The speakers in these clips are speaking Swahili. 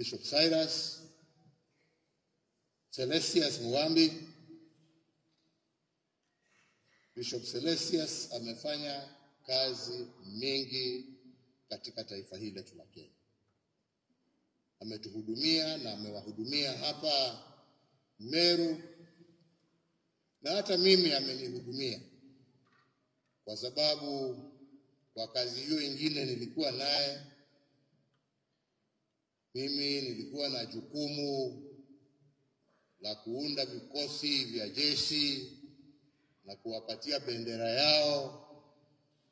Bishop Cyrus, Celestius Mugambi. Bishop Celestius amefanya kazi mingi katika taifa hili letu la Kenya. Ametuhudumia na amewahudumia hapa Meru, na hata mimi amenihudumia, kwa sababu kwa kazi hiyo ingine nilikuwa naye. Mimi nilikuwa na jukumu la kuunda vikosi vya jeshi na kuwapatia bendera yao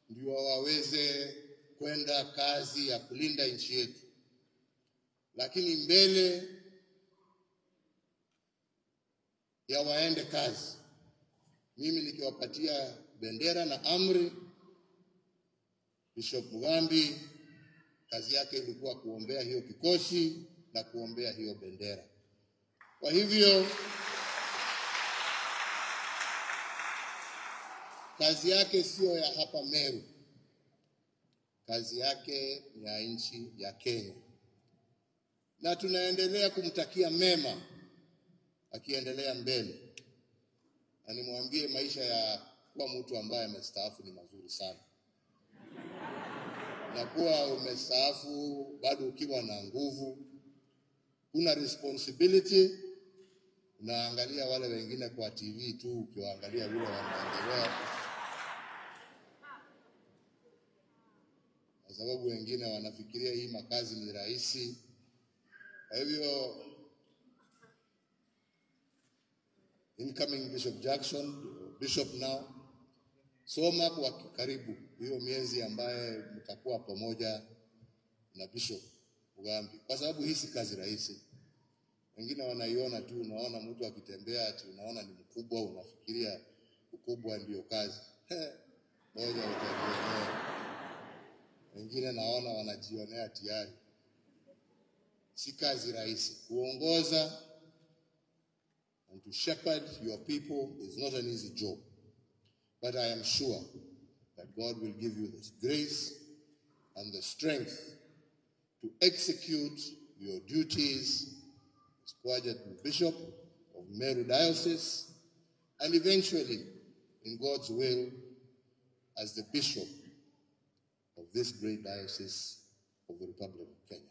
ndio waweze kwenda kazi ya kulinda nchi yetu. Lakini mbele ya waende kazi, mimi nikiwapatia bendera na amri, Bishop Mugambi kazi yake ilikuwa kuombea hiyo kikosi na kuombea hiyo bendera. Kwa hivyo kazi yake sio ya hapa Meru, kazi yake ni ya nchi ya Kenya, na tunaendelea kumtakia mema akiendelea mbele. Na nimwambie maisha ya kuwa mtu ambaye amestaafu ni mazuri sana, na kuwa umestaafu bado ukiwa na nguvu, una responsibility. Unaangalia wale wengine kwa TV tu, ukiwaangalia vile wanaendelea, kwa sababu wengine wanafikiria hii makazi ni rahisi. Kwa hivyo incoming Bishop Jackson, Bishop now, soma kwa karibu hiyo miezi ambaye mtakuwa pamoja na Bishop Mugambi, kwa sababu hii si kazi rahisi. Wengine wanaiona tu, unaona mtu akitembea ati unaona ni mkubwa, unafikiria ukubwa ndio kazi. Moja utajionea. Wengine naona wanajionea tayari. Si kazi rahisi. Kuongoza and to shepherd your people is not an easy job. But I am sure that God will give you the grace and the strength to execute your duties as Coadjutor Bishop of Meru Diocese, and eventually, in God's will, as the Bishop of this great diocese of the Republic of Kenya.